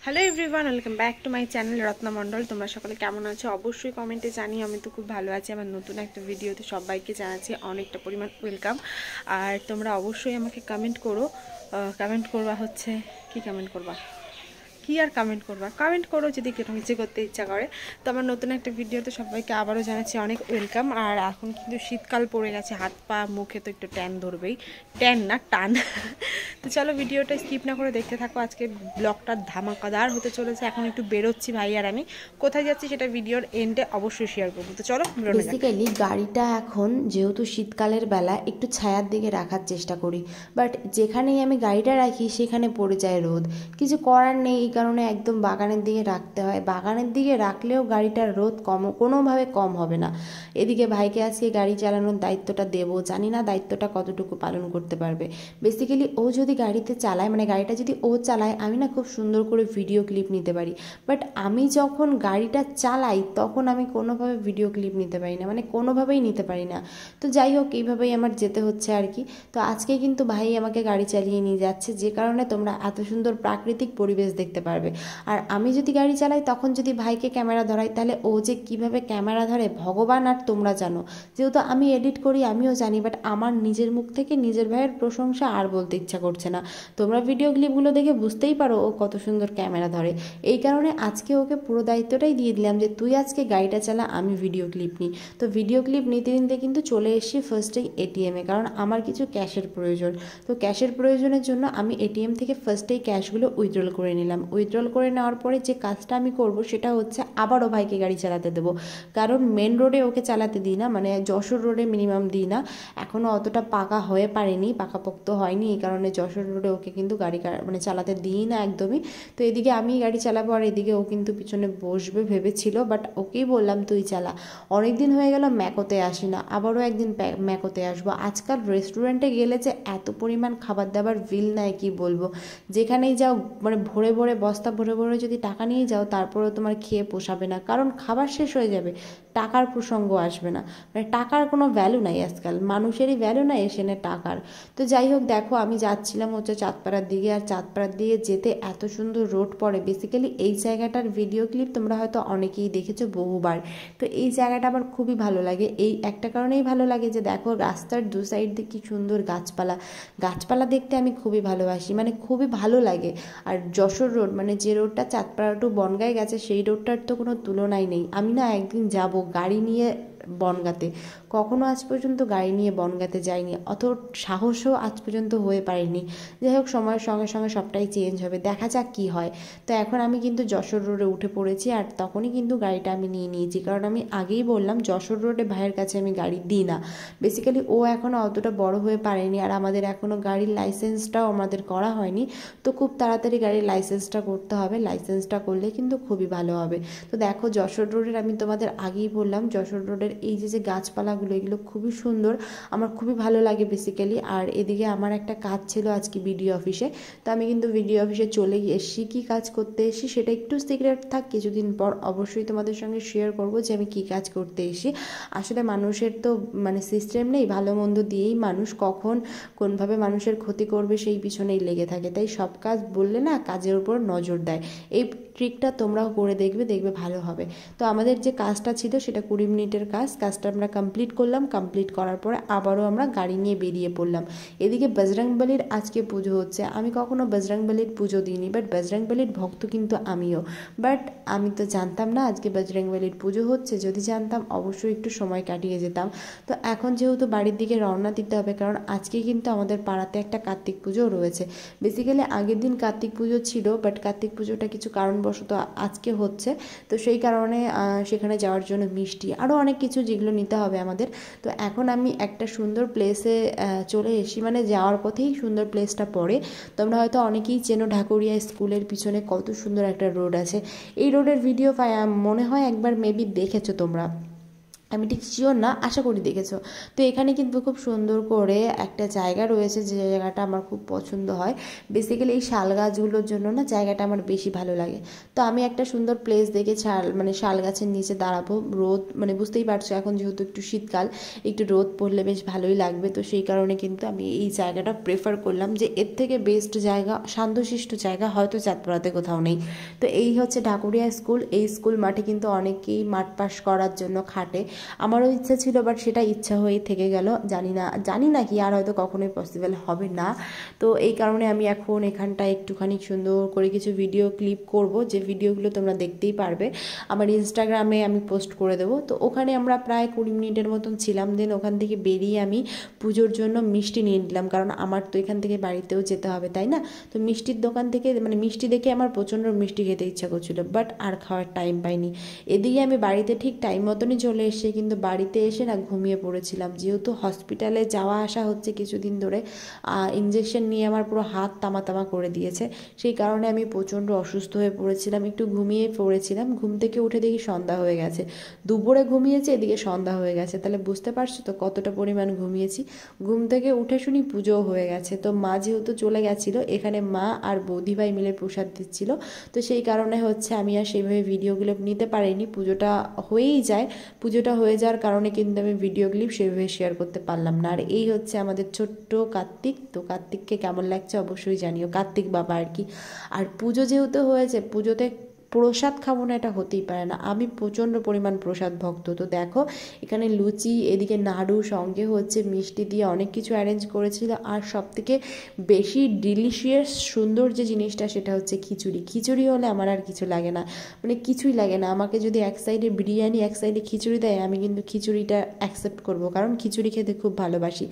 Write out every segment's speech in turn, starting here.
Hello everyone, welcome back to my channel Ratna Mondal. তোমরা সকলে কেমন আছো? অবশ্যই কমেন্টে জানি। আমি তো খুব ভালো আছি। আমার নতুন একটা ভিডিওতে সবাইকে জানাচ্ছি অনেকটা পরিমাণ ওয়েলকাম। আর তোমরা অবশ্যই আমাকে কমেন্ট করো। কমেন্ট করবা হচ্ছে কি কমেন্ট করবা, কি আর কমেন্ট করবা, কমেন্ট করো যদি কোনো কিছু করতে ইচ্ছা করে। তো আমার নতুন একটা ভিডিওতে সবাইকে আবারও জানাচ্ছি অনেক ওয়েলকাম। আর এখন কিন্তু শীতকাল পড়ে গেছে, হাত পা মুখে তো একটু ট্যান ধরবেই, ট্যান না টান। তো চলো ভিডিওটা স্কিপ না করে দেখতে থাকো। আজকে ব্লগটা ধামাকাদার হতে চলেছে। এখন একটু বেরোচ্ছি ভাই আর আমি, কোথায় যাচ্ছি সেটা ভিডিওর এন্ডে অবশ্যই শেয়ার করবো। তো চলো বেরোনো যাক। বেসিক্যালি গাড়িটা এখন যেহেতু শীতকালের বেলা একটু ছায়ার দিকে রাখার চেষ্টা করি, বাট যেখানেই আমি গাড়িটা রাখি সেখানে পড়ে যায় রোদ। কিছু করার নেই, এই কারণে একদম বাগানের দিকে রাখতে হয়। বাগানের দিকে রাখলেও গাড়িটার রোদ কোনোভাবে কম হবে না। এদিকে ভাইকে আজকে গাড়ি চালানোর দায়িত্বটা দেবো, জানি না দায়িত্বটা কতটুকু পালন করতে পারবে। বেসিক্যালি ও যদি গাড়িতে চালায়, মানে গাড়িটা যদি ও চালায়, আমি না খুব সুন্দর করে ভিডিও ক্লিপ নিতে পারি। বাট আমি যখন গাড়িটা চালাই তখন আমি কোনোভাবে ভিডিও ক্লিপ নিতে পারি না, মানে কোনোভাবেই নিতে পারি না। তো যাই হোক, এইভাবেই আমার যেতে হচ্ছে আর কি। তো আজকে কিন্তু ভাই আমাকে গাড়ি চালিয়ে নিয়ে যাচ্ছে, যে কারণে তোমরা এত সুন্দর প্রাকৃতিক পরিবেশ দেখতে পারবে। আর আমি যদি গাড়ি চালাই তখন যদি ভাইকে ক্যামেরা ধরাই, তাহলে ও যে কিভাবে ক্যামেরা ধরে ভগবান আর তোমরা জানো। যেহেতু আমি এডিট করি আমিও জানি, বাট আমার নিজের মুখ থেকে নিজের ভাইয়ের প্রশংসা আর বলতে ইচ্ছা করছে না। তোমরা ভিডিও ক্লিপগুলো দেখে বুঝতেই পারো ও কত সুন্দর ক্যামেরা ধরে। এই কারণে আজকে ওকে পুরো দায়িত্বটাই দিয়ে দিলাম যে তুই আজকে গাড়িটা চালা, আমি ভিডিও ক্লিপ নিই। তো ভিডিও ক্লিপ নিতে নিতে কিন্তু চলে এসেছি ফার্স্টেই এটিএমে, কারণ আমার কিছু ক্যাশের প্রয়োজন। তো ক্যাশের প্রয়োজনের জন্য আমি এটিএম থেকে ফার্স্টেই ক্যাশগুলো উইথড্রল করে নিলাম। উইথড্রল করে নেওয়ার পরে যে কাজটা আমি করব সেটা হচ্ছে আবারও ভাইকে গাড়ি চালাতে দেবো, কারণ মেন রোডে ওকে চালাতে দিই না, মানে যশোর রোডে মিনিমাম দিই না। এখনও অতটা পাকা হয়ে পারেনি, পাকাপোক্ত হয়নি, এই কারণে যশোর রোডে ওকে কিন্তু গাড়ি মানে চালাতে দিই না একদমই। তো এদিকে আমি গাড়ি চালাবো আর এদিকে ও কিন্তু পিছনে বসবে ভেবেছিল, বাট ওকেই বললাম তুই চালা। অনেক দিন হয়ে গেল ম্যাকোতে আসি না, আবারও একদিন ম্যাকোতে আসবো। আজকাল রেস্টুরেন্টে গেলে যে এত পরিমাণ খাবার দাবার বিল নেয় কি বলবো। যেখানেই যাও মানে ভরে ভরে বস্তা ভরে ভরে যদি টাকা নিয়ে যাও, তারপরেও তোমার খেয়ে পোষাবে না, কারণ খাবার শেষ হয়ে যাবে, টাকার প্রসঙ্গ আসবে না। মানে টাকার কোনো ভ্যালু নাই আজকাল, মানুষেরই ভ্যালু নাই এসেনে টাকার। তো যাই হোক, দেখো আমি যাচ্ছিলাম হচ্ছে চাঁদপাড়ার দিকে, আর চাঁদপাড়ার দিকে যেতে এত সুন্দর রোড পড়ে। বেসিক্যালি এই জায়গাটার ভিডিও ক্লিপ তোমরা হয়তো অনেকেই দেখেছো বহুবার। তো এই জায়গাটা আমার খুবই ভালো লাগে, এই একটা কারণেই ভালো লাগে যে দেখো রাস্তার দু সাইড দিয়ে কি সুন্দর গাছপালা। গাছপালা দেখতে আমি খুবই ভালোবাসি, মানে খুবই ভালো লাগে। আর যশোর রোড মানে যে রোডটা চাঁদপাড়া টু বনগাঁয় গেছে, সেই রোডটার তো কোনো তুলনাই নেই। আমি না একদিন যাব গাড়ি নিয়ে বনগাঁতে, কখনো আজ পর্যন্ত গাড়ি নিয়ে বনগাঁতে যাইনি, অত সাহসও আজ পর্যন্ত হয়ে পারেনি। যাই হোক, সময়ের সঙ্গে সঙ্গে সবটাই চেঞ্জ হবে, দেখা যাক কী হয়। তো এখন আমি কিন্তু যশোর রোডে উঠে পড়েছি, আর তখনই কিন্তু গাড়িটা আমি নিয়ে নিয়েছি, কারণ আমি আগেই বললাম যশোর রোডে ভাইয়ের কাছে আমি গাড়ি দিই না। বেসিক্যালি ও এখনও অতটা বড় হয়ে পারেনি, আর আমাদের এখনও গাড়ির লাইসেন্সটাও আমাদের করা হয়নি। তো খুব তাড়াতাড়ি গাড়ির লাইসেন্সটা করতে হবে, লাইসেন্সটা করলে কিন্তু খুবই ভালো হবে। তো দেখো যশোর রোডের আমি তোমাদের আগেই বললাম, যশোর রোডের এই যে যে গাছপালাগুলো এগুলো খুবই সুন্দর, আমার খুবই ভালো লাগে বেসিক্যালি। আর এদিকে আমার একটা কাজ ছিল আজকে বিডিও অফিসে, তো আমি কিন্তু বিডিও অফিসে চলে এসেছি। কী কাজ করতে এসেছি সেটা একটু সিক্রেট থাক, কিছুদিন পর অবশ্যই তোমাদের সঙ্গে শেয়ার করব যে আমি কী কাজ করতে এসেছি। আসলে মানুষের তো মানে সিস্টেম নেই, ভালো মন্দ দিয়েই মানুষ কখন কোনভাবে মানুষের ক্ষতি করবে সেই পিছনেই লেগে থাকে, তাই সব কাজ বললে না কাজের উপর নজর দেয়। এই ট্রিকটা তোমরাও করে দেখবে, দেখবে ভালো হবে। তো আমাদের যে কাজটা ছিল সেটা 20 মিনিটের কাজটা আমরা কমপ্লিট করলাম। কমপ্লিট করার পরে আবারও আমরা গাড়ি নিয়ে বেরিয়ে পড়লাম। এদিকে বজরংবলির আজকে পুজো হচ্ছে। আমি কখনো বজরংবলির পুজো দিইনি, বাট বজরংবলির ভক্ত কিন্তু আমিও। বাট আমি তো জানতাম না আজকে বজরংবলির পুজো হচ্ছে, যদি জানতাম অবশ্যই একটু সময় কাটিয়ে যেতাম। তো এখন যেহেতু বাড়ির দিকে রওনা দিতে হবে, কারণ আজকে কিন্তু আমাদের পাড়াতে একটা কার্তিক পুজো রয়েছে। বেসিক্যালি আগের দিন কার্তিক পুজো ছিল, বাট কার্তিক পুজোটা কিছু কারণবশত আজকে হচ্ছে। তো সেই কারণে সেখানে যাওয়ার জন্য মিষ্টি আরও অনেক কিছু যেগুলো নিতে হবে আমাদের। তো এখন আমি একটা সুন্দর প্লেসে চলে এসেছি, মানে যাওয়ার পথেই সুন্দর প্লেসটা পড়ে। তোমরা হয়তো অনেকেই চেনো, ঢাকুরিয়া স্কুলের পিছনে কত সুন্দর একটা রোড আছে। এই রোডের ভিডিও মনে হয় একবার মেবি দেখেছো তোমরা। আমি ঠিক শিওর না, আশা করি দেখেছো। তো এখানে কিন্তু খুব সুন্দর করে একটা জায়গা রয়েছে, যে জায়গাটা আমার খুব পছন্দ হয়। বেসিক্যালি এই শাল গাছগুলোর জন্য না জায়গাটা আমার বেশি ভালো লাগে। তো আমি একটা সুন্দর প্লেস দেখে শাল গাছের নিচে দাঁড়াবো। রোদ মানে বুঝতেই পারছো এখন যেহেতু একটু শীতকাল, একটু রোদ পড়লে বেশ ভালোই লাগবে। তো সেই কারণে কিন্তু আমি এই জায়গাটা প্রেফার করলাম, যে এর থেকে বেস্ট জায়গা, শান্তশিষ্ট জায়গা হয়তো চাঁদপাড়াতে কোথাও নেই। তো এই হচ্ছে ঢাকুরিয়া স্কুল। এই স্কুল মাঠে কিন্তু অনেকেই মাঠ পাস করার জন্য খাটে। আমারও ইচ্ছা ছিল, বাট সেটা ইচ্ছা হয়েই থেকে গেল। জানি না কি আর হয়তো কখনোই পসিবল হবে না। তো এই কারণে আমি এখন এখানটায় একটুখানি সুন্দর করে কিছু ভিডিও ক্লিপ করব, যে ভিডিওগুলো তোমরা দেখতেই পারবে, আমার ইনস্টাগ্রামে আমি পোস্ট করে দেবো। তো ওখানে আমরা প্রায় 20 মিনিটের মতন ছিলাম। দেন ওখান থেকে বেরিয়ে আমি পুজোর জন্য মিষ্টি নিয়ে নিলাম, কারণ আমার তো এখান থেকে বাড়িতেও যেতে হবে, তাই না? তো মিষ্টির দোকান থেকে মানে মিষ্টি দেখে আমার প্রচণ্ড মিষ্টি খেতে ইচ্ছা করছিল, বাট আর খাওয়ার টাইম পাইনি। এদিকে আমি বাড়িতে ঠিক টাইম মতনই চলে এসে, কিন্তু বাড়িতে এসে না ঘুমিয়ে পড়েছিলাম, যেহেতু হসপিটালে যাওয়া আসা হচ্ছে কিছুদিন ধরে। ইঞ্জেকশন নিয়ে আমার পুরো হাত তামা তামা করে দিয়েছে, সেই কারণে আমি প্রচণ্ড অসুস্থ হয়ে পড়েছিলাম, একটু ঘুমিয়ে পড়েছিলাম। ঘুম থেকে উঠে দেখি সন্ধ্যা হয়ে গেছে। দুপুরে ঘুমিয়েছি, এদিকে সন্ধ্যা হয়ে গেছে, তাহলে বুঝতে পারছো তো কতটা পরিমাণ ঘুমিয়েছি। ঘুম থেকে উঠে শুনি পুজোও হয়ে গেছে। তো মা যেহেতু চলে গেছিলো, এখানে মা আর বৌদি ভাই মিলে প্রসাদ দিচ্ছিল। তো সেই কারণে হচ্ছে আমি আর সেইভাবে ভিডিওগুলো নিতে পারিনি। পুজোটা হয়েই যায়, পুজোটা হয়ে যাওয়ার কারণে কিন্তু আমি ভিডিও ক্লিপ সেভাবে শেয়ার করতে পারলাম না। আর এই হচ্ছে আমাদের ছোট্ট কার্তিক। তো কার্তিককে কেমন লাগছে অবশ্যই জানিও, কার্তিক বাবা আর কি। আর পুজো যেহেতু হয়েছে, পুজোতে প্রসাদ খাবো না এটা হতেই পারে না। আমি প্রচণ্ড পরিমাণ প্রসাদ ভক্ত। তো দেখো এখানে লুচি, এদিকে নাড়ু, সঙ্গে হচ্ছে মিষ্টি দিয়ে অনেক কিছু অ্যারেঞ্জ করেছিল। আর সবথেকে বেশি ডিলিশিয়াস সুন্দর যে জিনিসটা, সেটা হচ্ছে খিচুড়ি। খিচুড়ি হলে আমার আর কিছু লাগে না, মানে কিছুই লাগে না। আমাকে যদি এক সাইডে বিরিয়ানি, এক সাইডে খিচুড়ি দেয়, আমি কিন্তু খিচুড়িটা অ্যাকসেপ্ট করব, কারণ খিচুড়ি খেতে খুব ভালোবাসি।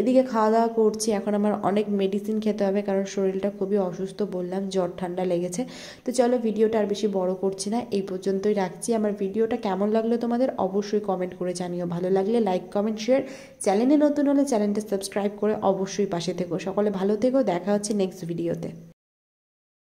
এদিকে খাওয়া দাওয়া করছি। এখন আমার অনেক মেডিসিন খেতে হবে, কারণ শরীরটা খুবই অসুস্থ, বললাম জ্বর ঠান্ডা লেগেছে। তো চলো ভিডিওটা আর বেশি বড় করছি না, এই পর্যন্তই রাখছি। আমার ভিডিওটা কেমন লাগলো তোমাদের অবশ্যই কমেন্ট করে জানিও। ভালো লাগলে লাইক, কমেন্ট, শেয়ার। চ্যানেলে নতুন হলে চ্যানেলটা সাবস্ক্রাইব করে অবশ্যই পাশে থেকো। সকলে ভালো থেকো, দেখা হচ্ছে নেক্সট ভিডিওতে।